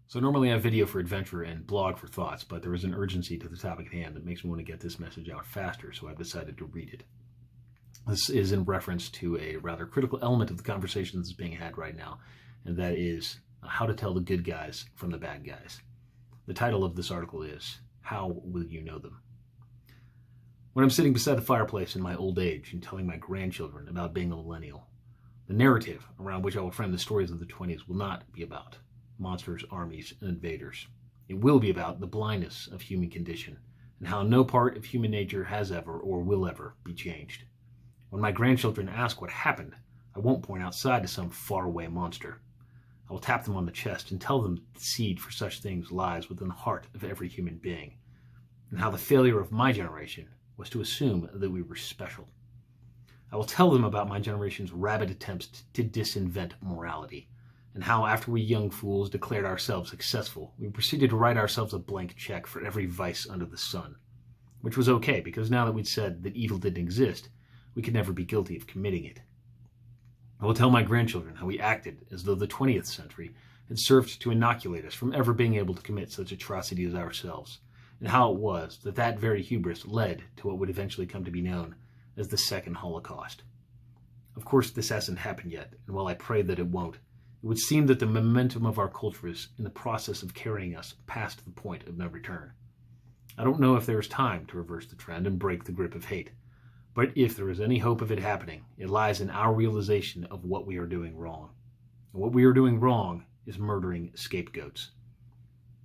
So normally I have video for adventure and blog for thoughts, but there is an urgency to the topic at hand that makes me want to get this message out faster, so I've decided to read it. This is in reference to a rather critical element of the conversation that's being had right now, and that is how to tell the good guys from the bad guys. The title of this article is, How Will You Know Them? When I'm sitting beside the fireplace in my old age and telling my grandchildren about being a millennial, the narrative around which I will frame the stories of the 20s will not be about monsters, armies, and invaders. It will be about the blindness of human condition and how no part of human nature has ever or will ever be changed. When my grandchildren ask what happened, I won't point outside to some faraway monster. I will tap them on the chest and tell them the seed for such things lies within the heart of every human being, and how the failure of my generation was to assume that we were special. I will tell them about my generation's rabid attempts to disinvent morality, and how after we young fools declared ourselves successful, we proceeded to write ourselves a blank check for every vice under the sun. Which was okay, because now that we'd said that evil didn't exist, we could never be guilty of committing it. I will tell my grandchildren how we acted as though the 20th century had served to inoculate us from ever being able to commit such atrocities ourselves, and how it was that that very hubris led to what would eventually come to be known as the Second Holocaust. Of course, this hasn't happened yet, and while I pray that it won't, it would seem that the momentum of our culture is in the process of carrying us past the point of no return. I don't know if there is time to reverse the trend and break the grip of hate, but if there is any hope of it happening, it lies in our realization of what we are doing wrong. And what we are doing wrong is murdering scapegoats.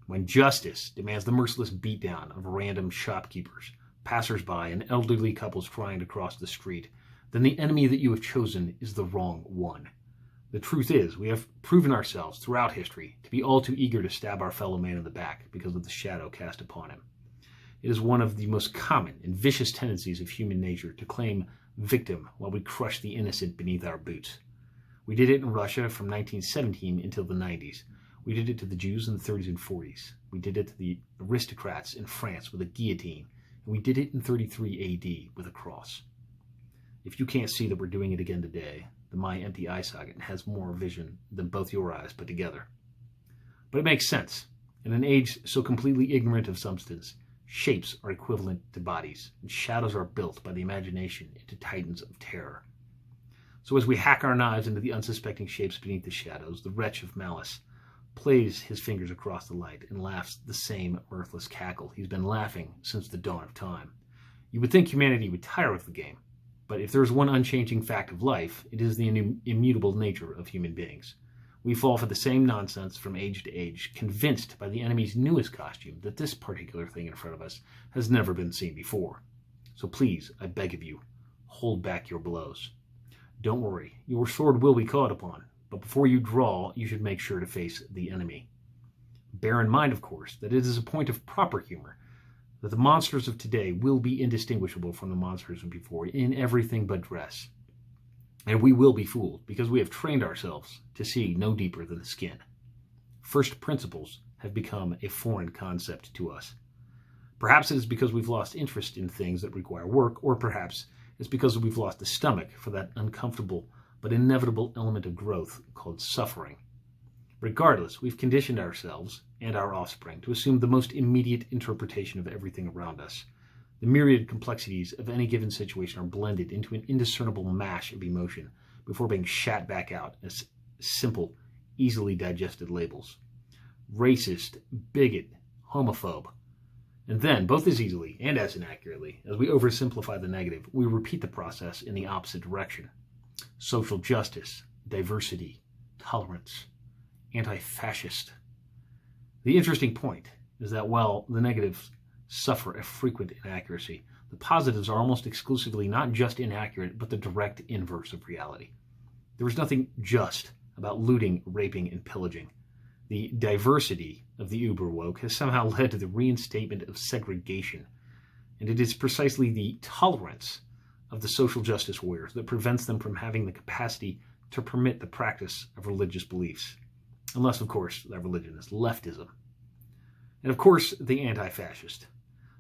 When justice demands the merciless beatdown of random shopkeepers, passers-by, and elderly couples trying to cross the street, then the enemy that you have chosen is the wrong one. The truth is, we have proven ourselves throughout history to be all too eager to stab our fellow man in the back because of the shadow cast upon him. It is one of the most common and vicious tendencies of human nature to claim victim while we crush the innocent beneath our boots. We did it in Russia from 1917 until the 90s. We did it to the Jews in the 30s and 40s. We did it to the aristocrats in France with a guillotine. And we did it in 33 AD with a cross. If you can't see that we're doing it again today, then my empty eye socket has more vision than both your eyes put together. But it makes sense. In an age so completely ignorant of substance, shapes are equivalent to bodies, and shadows are built by the imagination into titans of terror. So as we hack our knives into the unsuspecting shapes beneath the shadows, the wretch of malice plays his fingers across the light and laughs the same mirthless cackle he's been laughing since the dawn of time. You would think humanity would tire of the game, but if there is one unchanging fact of life, it is the immutable nature of human beings. We fall for the same nonsense from age to age, convinced by the enemy's newest costume that this particular thing in front of us has never been seen before. So please, I beg of you, hold back your blows. Don't worry, your sword will be called upon, but before you draw, you should make sure to face the enemy. Bear in mind, of course, that it is a point of proper humor that the monsters of today will be indistinguishable from the monsters of before in everything but dress. And we will be fooled because we have trained ourselves to see no deeper than the skin. First principles have become a foreign concept to us. Perhaps it is because we've lost interest in things that require work, or perhaps it's because we've lost the stomach for that uncomfortable but inevitable element of growth called suffering. Regardless, we've conditioned ourselves and our offspring to assume the most immediate interpretation of everything around us. The myriad complexities of any given situation are blended into an indiscernible mash of emotion before being shat back out as simple, easily digested labels. Racist, bigot, homophobe. And then, both as easily and as inaccurately as we oversimplify the negative, we repeat the process in the opposite direction. Social justice, diversity, tolerance, anti-fascist. The interesting point is that while the negatives suffer a frequent inaccuracy, the positives are almost exclusively not just inaccurate, but the direct inverse of reality. There is nothing just about looting, raping, and pillaging. The diversity of the uber-woke has somehow led to the reinstatement of segregation, and it is precisely the tolerance of the social justice warriors that prevents them from having the capacity to permit the practice of religious beliefs, unless, of course, that religion is leftism. And, of course, the anti-fascist.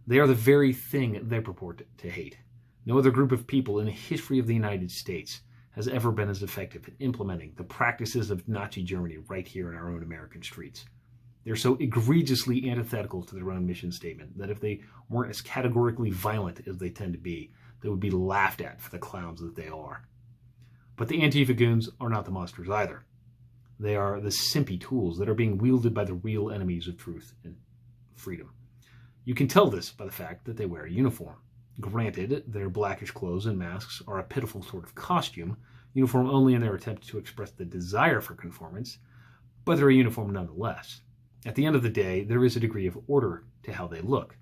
They are the very thing they purport to hate. No other group of people in the history of the United States has ever been as effective at implementing the practices of Nazi Germany right here in our own American streets. They're so egregiously antithetical to their own mission statement that if they weren't as categorically violent as they tend to be, they would be laughed at for the clowns that they are. But the Antifa goons are not the monsters either. They are the simpy tools that are being wielded by the real enemies of truth and freedom. You can tell this by the fact that they wear a uniform. Granted, their blackish clothes and masks are a pitiful sort of costume, uniform only in their attempt to express the desire for conformance, but they're a uniform nonetheless. At the end of the day, there is a degree of order to how they look.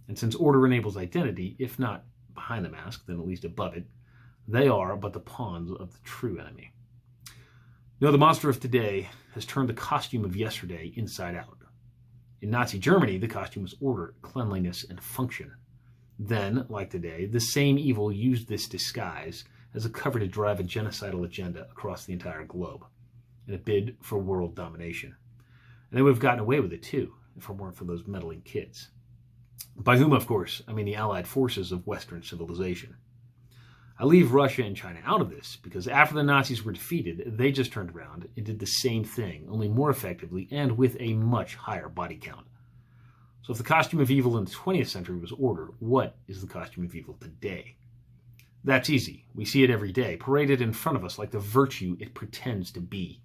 And since order enables identity, if not behind the mask, then at least above it, they are but the pawns of the true enemy. No, the monster of today has turned the costume of yesterday inside out. In Nazi Germany, the costume was order, cleanliness, and function. Then, like today, the same evil used this disguise as a cover to drive a genocidal agenda across the entire globe in a bid for world domination. And they would have gotten away with it, too, if it weren't for those meddling kids. By whom, of course, I mean the allied forces of Western civilization. I leave Russia and China out of this because after the Nazis were defeated, they just turned around and did the same thing, only more effectively and with a much higher body count. So if the costume of evil in the 20th century was order, what is the costume of evil today? That's easy. We see it every day, paraded in front of us like the virtue it pretends to be.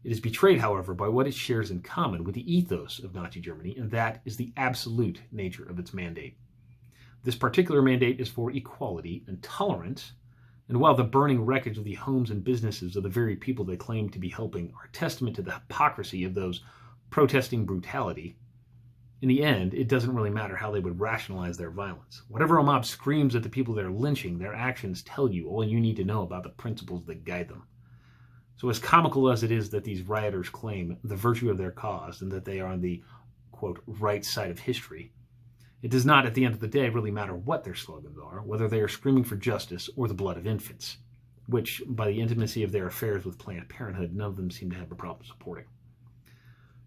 It is betrayed, however, by what it shares in common with the ethos of Nazi Germany, and that is the absolute nature of its mandate. This particular mandate is for equality and tolerance, and while the burning wreckage of the homes and businesses of the very people they claim to be helping are a testament to the hypocrisy of those protesting brutality, in the end, it doesn't really matter how they would rationalize their violence. Whatever a mob screams at the people they're lynching, their actions tell you all you need to know about the principles that guide them. So as comical as it is that these rioters claim the virtue of their cause and that they are on the, quote, right side of history, it does not, at the end of the day, really matter what their slogans are, whether they are screaming for justice or the blood of infants, which, by the intimacy of their affairs with Planned Parenthood, none of them seem to have a problem supporting.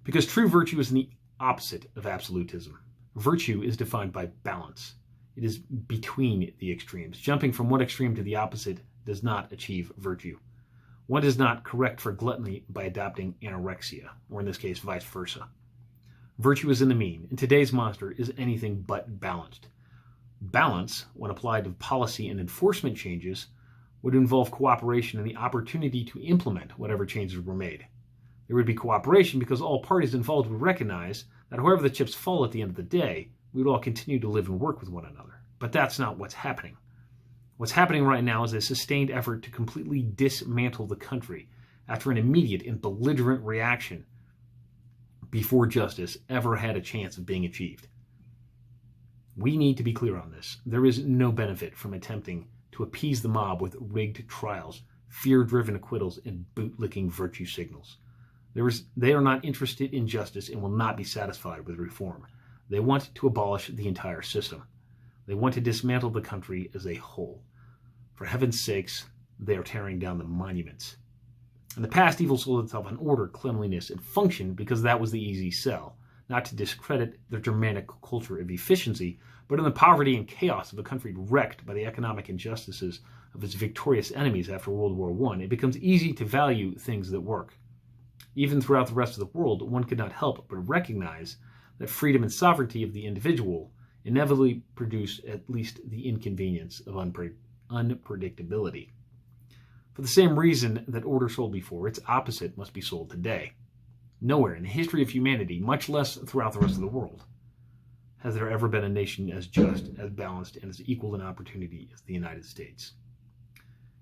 Because true virtue is the opposite of absolutism. Virtue is defined by balance. It is between the extremes. Jumping from one extreme to the opposite does not achieve virtue. One does not correct for gluttony by adopting anorexia, or in this case, vice versa. Virtue is in the mean, and today's monster is anything but balanced. Balance, when applied to policy and enforcement changes, would involve cooperation and the opportunity to implement whatever changes were made. There would be cooperation because all parties involved would recognize that however the chips fall at the end of the day, we would all continue to live and work with one another. But that's not what's happening. What's happening right now is a sustained effort to completely dismantle the country after an immediate and belligerent reaction before justice ever had a chance of being achieved. We need to be clear on this. There is no benefit from attempting to appease the mob with rigged trials, fear-driven acquittals, and bootlicking virtue signals. They are not interested in justice and will not be satisfied with reform. They want to abolish the entire system. They want to dismantle the country as a whole. For heaven's sakes, they are tearing down the monuments. In the past, evil sold itself on order, cleanliness, and function because that was the easy sell, not to discredit their Germanic culture of efficiency, but in the poverty and chaos of a country wrecked by the economic injustices of its victorious enemies after World War I, it becomes easy to value things that work. Even throughout the rest of the world, one could not help but recognize that freedom and sovereignty of the individual inevitably produce at least the inconvenience of unpredictability. For the same reason that order sold before, its opposite must be sold today. Nowhere in the history of humanity, much less throughout the rest of the world, has there ever been a nation as just, as balanced, and as equal in opportunity as the United States.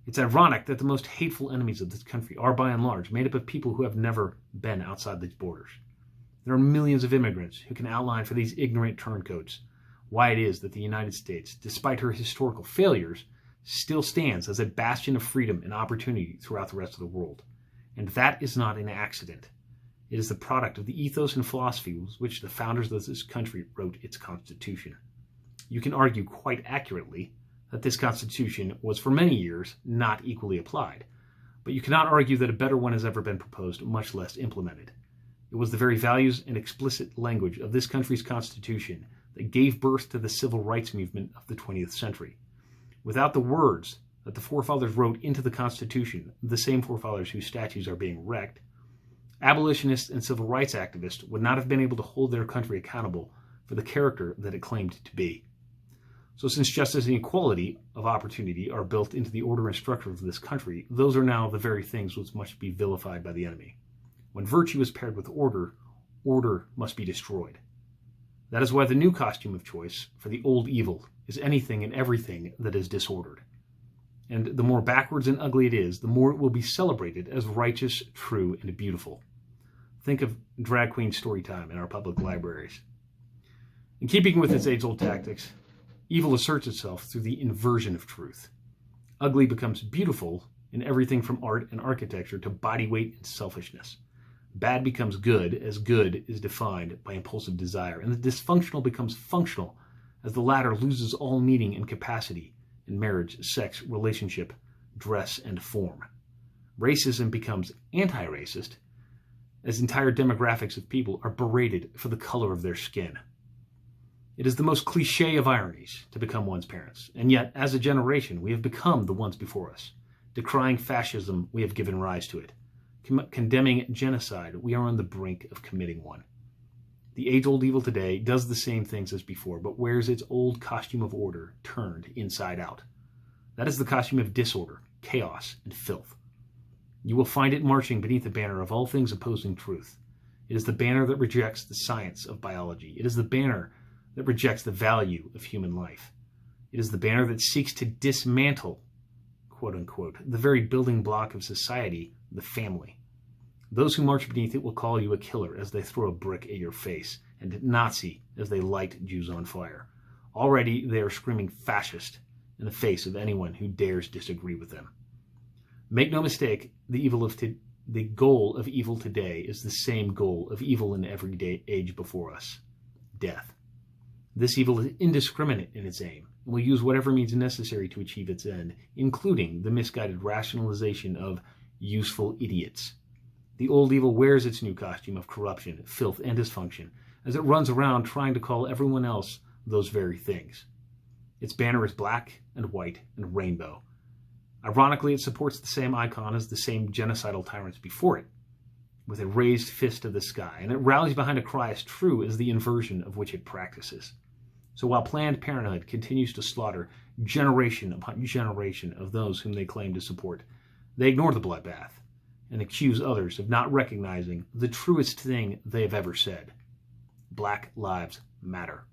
It's ironic that the most hateful enemies of this country are, by and large, made up of people who have never been outside these borders. There are millions of immigrants who can outline for these ignorant turncoats why it is that the United States, despite her historical failures, still stands as a bastion of freedom and opportunity throughout the rest of the world. And that is not an accident. It is the product of the ethos and philosophy with which the founders of this country wrote its Constitution. You can argue quite accurately that this Constitution was for many years not equally applied, but you cannot argue that a better one has ever been proposed, much less implemented. It was the very values and explicit language of this country's Constitution that gave birth to the civil rights movement of the 20th century. Without the words that the forefathers wrote into the Constitution, the same forefathers whose statues are being wrecked, Abolitionists and civil rights activists would not have been able to hold their country accountable for the character that it claimed to be. So since justice and equality of opportunity are built into the order and structure of this country, those are now the very things which must be vilified by the enemy. When virtue is paired with order, order must be destroyed. That is why the new costume of choice for the old evil is anything and everything that is disordered. And the more backwards and ugly it is, the more it will be celebrated as righteous, true, and beautiful. Think of drag queen story time in our public libraries. In keeping with its age-old tactics, evil asserts itself through the inversion of truth. Ugly becomes beautiful in everything from art and architecture to body weight and selfishness. Bad becomes good as good is defined by impulsive desire, and the dysfunctional becomes functional as the latter loses all meaning and capacity in marriage, sex, relationship, dress, and form. Racism becomes anti-racist as entire demographics of people are berated for the color of their skin. It is the most cliché of ironies to become one's parents, and yet, as a generation, we have become the ones before us. Decrying fascism, we have given rise to it. Condemning genocide, we are on the brink of committing one. The age-old evil today does the same things as before, but wears its old costume of order turned inside out. That is the costume of disorder, chaos, and filth. You will find it marching beneath the banner of all things opposing truth. It is the banner that rejects the science of biology. It is the banner that rejects the value of human life. It is the banner that seeks to dismantle, quote-unquote, the very building block of society, the family. Those who march beneath it will call you a killer as they throw a brick at your face, and Nazi as they light Jews on fire. Already they are screaming fascist in the face of anyone who dares disagree with them. Make no mistake, the goal of evil today is the same goal of evil in every age before us: death. This evil is indiscriminate in its aim, and will use whatever means necessary to achieve its end, including the misguided rationalization of useful idiots. The old evil wears its new costume of corruption, filth, and dysfunction as it runs around trying to call everyone else those very things. Its banner is black and white and rainbow. Ironically, it supports the same icon as the same genocidal tyrants before it, with a raised fist to the sky, and it rallies behind a cry as true as the inversion of which it practices. So while Planned Parenthood continues to slaughter generation upon generation of those whom they claim to support, they ignore the bloodbath and accuse others of not recognizing the truest thing they have ever said: Black Lives Matter.